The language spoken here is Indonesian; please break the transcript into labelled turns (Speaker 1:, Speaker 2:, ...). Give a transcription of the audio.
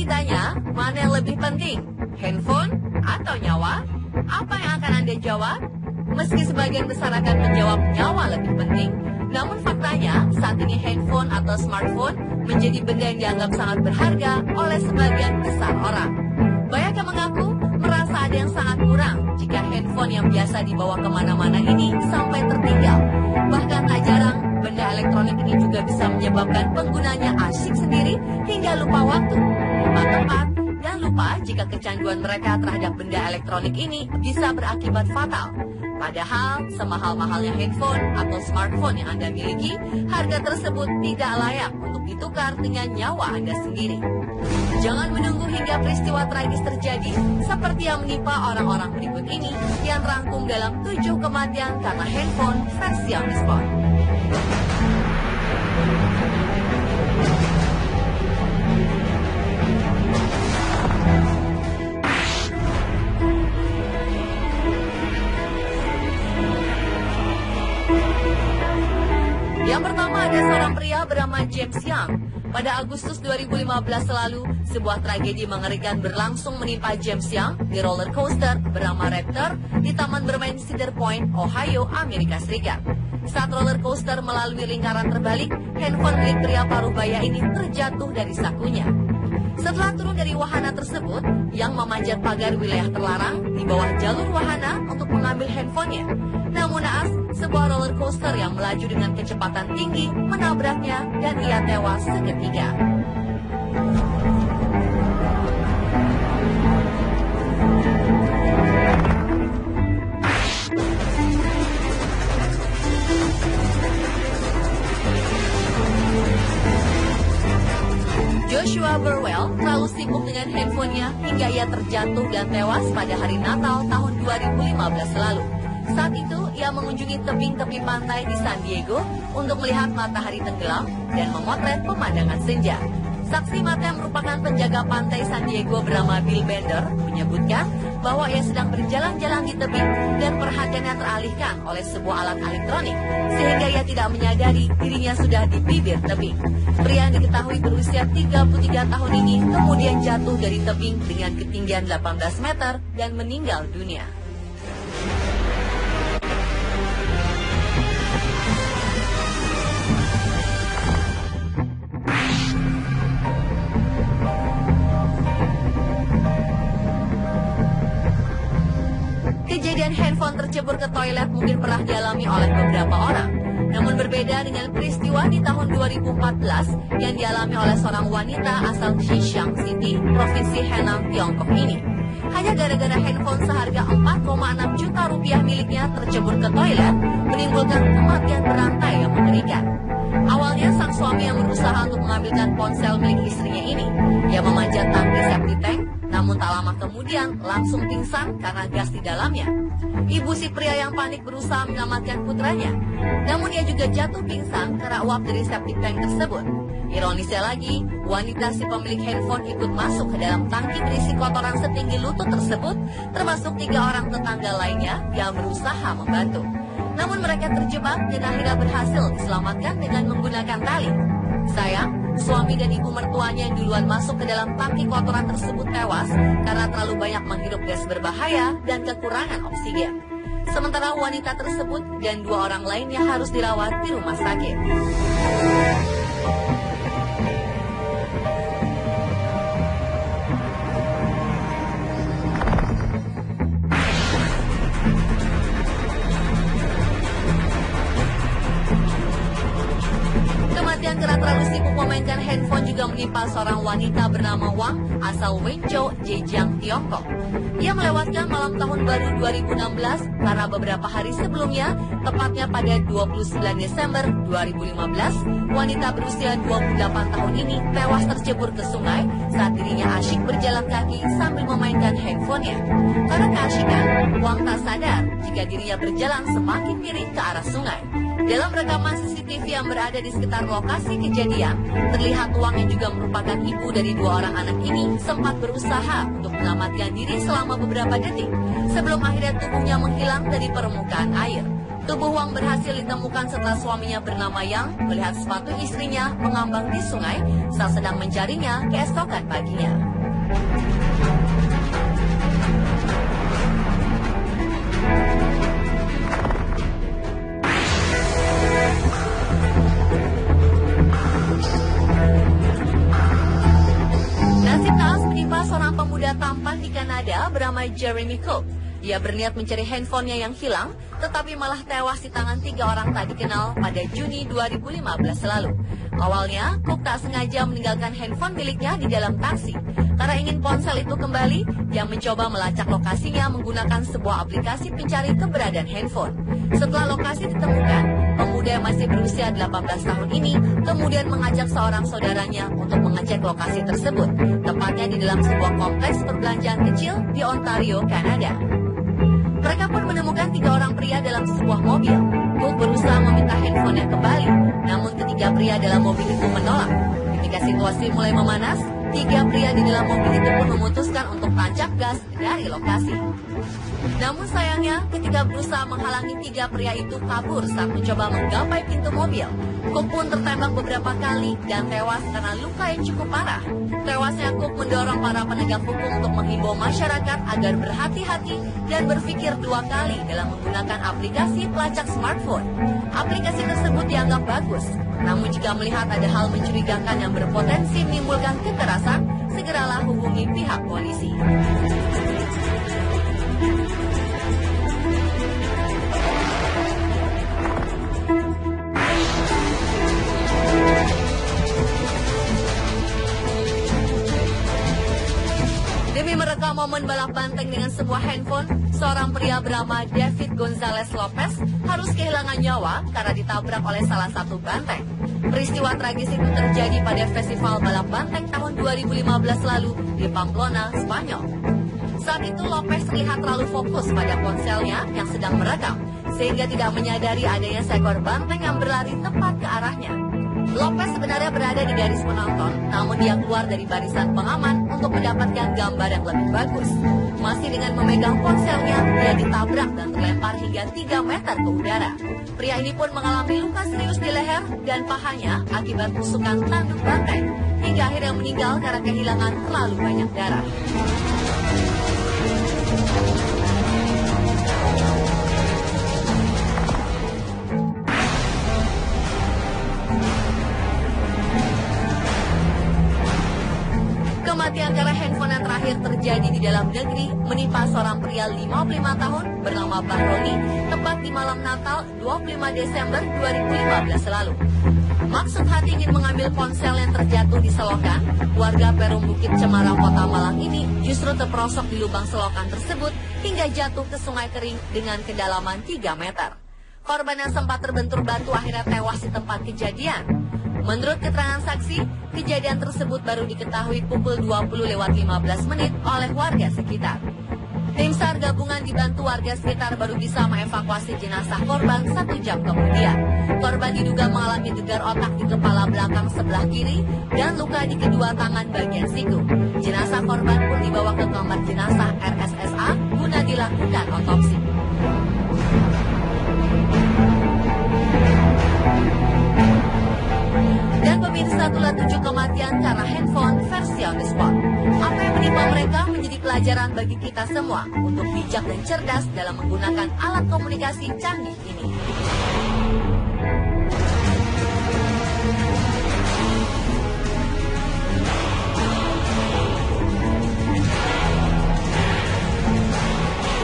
Speaker 1: ditanya, mana yang lebih penting? Handphone atau nyawa? Apa yang akan Anda jawab? Meski sebagian besar akan menjawab nyawa lebih penting, namun faktanya saat ini handphone atau smartphone menjadi benda yang dianggap sangat berharga oleh sebagian besar orang. Banyak yang mengaku merasa ada yang sangat kurang jika handphone yang biasa dibawa kemana-mana ini sampai tertinggal. Bahkan tak jarang, benda elektronik ini juga bisa menyebabkan penggunanya asyik sendiri hingga lupa waktu, lupa tempat, dan lupa jika kecanduan mereka terhadap benda elektronik ini bisa berakibat fatal. Padahal, semahal-mahalnya handphone atau smartphone yang Anda miliki, harga tersebut tidak layak untuk ditukar dengan nyawa Anda sendiri. Jangan menunggu hingga peristiwa tragis terjadi, seperti yang menimpa orang-orang berikut ini, yang terangkum dalam 7 kematian karena handphone versi yang diskon. Yang pertama ada seorang pria bernama James Young. Pada Agustus 2015 lalu, sebuah tragedi mengerikan berlangsung menimpa James Young di roller coaster bernama Raptor di taman bermain Cedar Point, Ohio, Amerika Serikat. Saat roller coaster melalui lingkaran terbalik, handphone milik pria parubaya ini terjatuh dari sakunya. Setelah turun dari wahana tersebut, yang memanjat pagar wilayah terlarang di bawah jalur wahana untuk mengambil handphonenya. Namun naas, sebuah roller coaster yang melaju dengan kecepatan tinggi menabraknya dan ia tewas seketika. Joshua Burwell terlalu sibuk dengan handphonenya hingga ia terjatuh dan tewas pada hari Natal tahun 2015 lalu. Saat itu, ia mengunjungi tebing-tepi pantai di San Diego untuk melihat matahari tenggelam dan memotret pemandangan senja. Saksi mata yang merupakan penjaga pantai San Diego bernama Bill Bender menyebutkan bahwa ia sedang berjalan-jalan di tebing dan perhatiannya teralihkan oleh sebuah alat elektronik sehingga ia tidak menyadari dirinya sudah di bibir tebing. Pria yang diketahui berusia 33 tahun ini kemudian jatuh dari tebing dengan ketinggian 18 meter dan meninggal dunia. Kejadian handphone tercebur ke toilet mungkin pernah dialami oleh beberapa orang. Namun berbeda dengan peristiwa di tahun 2014 yang dialami oleh seorang wanita asal Xishan City, Provinsi Henan, Tiongkok ini. Hanya gara-gara handphone seharga 4,6 juta rupiah miliknya tercebur ke toilet, menimbulkan kematian berantai yang mengerikan. Awalnya sang suami yang berusaha untuk mengambilkan ponsel milik istrinya ini. Ia memanjat tangki septic tank, namun tak lama kemudian langsung pingsan karena gas di dalamnya. Ibu si pria yang panik berusaha menyelamatkan putranya, namun ia juga jatuh pingsan karena uap dari septic tank tersebut. Ironisnya lagi, wanita si pemilik handphone ikut masuk ke dalam tangki berisi kotoran setinggi lutut tersebut, termasuk 3 orang tetangga lainnya yang berusaha membantu. Namun mereka terjebak dan akhirnya berhasil diselamatkan dengan menggunakan tali. Sayang, suami dan ibu mertuanya yang duluan masuk ke dalam tangki kotoran tersebut tewas karena terlalu banyak menghirup gas berbahaya dan kekurangan oksigen. Sementara wanita tersebut dan 2 orang lainnya harus dirawat di rumah sakit. Kematian karena terlalu sibuk memainkan handphone juga menimpa seorang wanita bernama Wang asal Wenzhou, Zhejiang, Tiongkok. Ia melewatkan malam tahun baru 2016 karena beberapa hari sebelumnya, tepatnya pada 29 Desember 2015, wanita berusia 28 tahun ini tewas tercebur ke sungai saat dirinya asyik berjalan kaki sambil memainkan handphonenya. Karena keasyikan, Wang tak sadar jika dirinya berjalan semakin miring ke arah sungai. Dalam rekaman CCTV yang berada di sekitar lokasi kejadian, terlihat Wang yang juga merupakan ibu dari 2 orang anak ini sempat berusaha untuk menyelamatkan diri selama beberapa detik sebelum akhirnya tubuhnya menghilang dari permukaan air. Tubuh Wang berhasil ditemukan setelah suaminya bernama Yang melihat sepatu istrinya mengambang di sungai saat sedang mencarinya keesokan paginya. Nasib naas menimpa seorang pemuda tampan di Kanada bernama Jeremy Cook. Ia berniat mencari handphonenya yang hilang, tetapi malah tewas di tangan 3 orang tak dikenal pada Juni 2015 lalu. Awalnya, Cook tak sengaja meninggalkan handphone miliknya di dalam taksi. Karena ingin ponsel itu kembali, dia mencoba melacak lokasinya menggunakan sebuah aplikasi pencari keberadaan handphone. Setelah lokasi ditemukan, pemuda yang masih berusia 18 tahun ini kemudian mengajak seorang saudaranya untuk mengecek lokasi tersebut, tepatnya di dalam sebuah kompleks perbelanjaan kecil di Ontario, Kanada. Mereka pun menemukan 3 orang pria dalam sebuah mobil. Cook berusaha meminta handphonenya kembali, namun ketiga pria dalam mobil itu menolak. Ketika situasi mulai memanas, 3 pria di dalam mobil itu pun memutuskan untuk tancap gas dari lokasi. Namun sayangnya, ketika berusaha menghalangi 3 pria itu kabur saat mencoba menggapai pintu mobil, Cook pun tertembak beberapa kali dan tewas karena luka yang cukup parah. Tewasnya Cook mendorong para penegak hukum untuk menghimbau masyarakat agar berhati-hati dan berpikir 2 kali dalam menggunakan aplikasi pelacak smartphone. Aplikasi tersebut dianggap bagus, namun jika melihat ada hal mencurigakan yang berpotensi menimbulkan kekerasan, segeralah hubungi pihak polisi. Demi merekam momen balap banteng dengan sebuah handphone, seorang pria bernama David Gonzalez Lopez harus kehilangan nyawa karena ditabrak oleh salah satu banteng. Peristiwa tragis itu terjadi pada festival balap banteng tahun 2015 lalu di Pamplona, Spanyol. Saat itu Lopez terlihat terlalu fokus pada ponselnya yang sedang merekam, sehingga tidak menyadari adanya seekor banteng yang berlari tepat ke arahnya. Lopez sebenarnya berada di garis penonton, namun dia keluar dari barisan pengaman untuk mendapatkan gambar yang lebih bagus. Masih dengan memegang ponselnya, dia ditabrak dan terlempar hingga 3 meter ke udara. Pria ini pun mengalami luka serius di leher dan pahanya akibat tusukan tanduk banteng, hingga akhirnya meninggal karena kehilangan terlalu banyak darah. Kematian karena handphone yang terakhir terjadi di dalam negeri menimpa seorang pria 55 tahun bernama Bahroni tepat di malam Natal 25 Desember 2015 lalu. Maksud hati ingin mengambil ponsel yang terjatuh di selokan, warga Perum Bukit Cemara Kota Malang ini justru terperosok di lubang selokan tersebut hingga jatuh ke sungai kering dengan kedalaman 3 meter. Korban yang sempat terbentur batu akhirnya tewas di tempat kejadian. Menurut keterangan saksi, kejadian tersebut baru diketahui pukul 20:15 oleh warga sekitar. Tim SAR gabungan dibantu warga sekitar baru bisa mengevakuasi jenazah korban 1 jam kemudian. Korban diduga mengalami gegar otak di kepala belakang sebelah kiri dan luka di kedua tangan bagian siku. Jenazah korban pun dibawa ke kamar jenazah RSSA guna dilakukan otopsi. Dan pemirsa, itulah 7 kematian karena handphone versi on the spot. Apa yang menimpa mereka menjadi pelajaran bagi kita semua untuk bijak dan cerdas dalam menggunakan alat komunikasi canggih ini.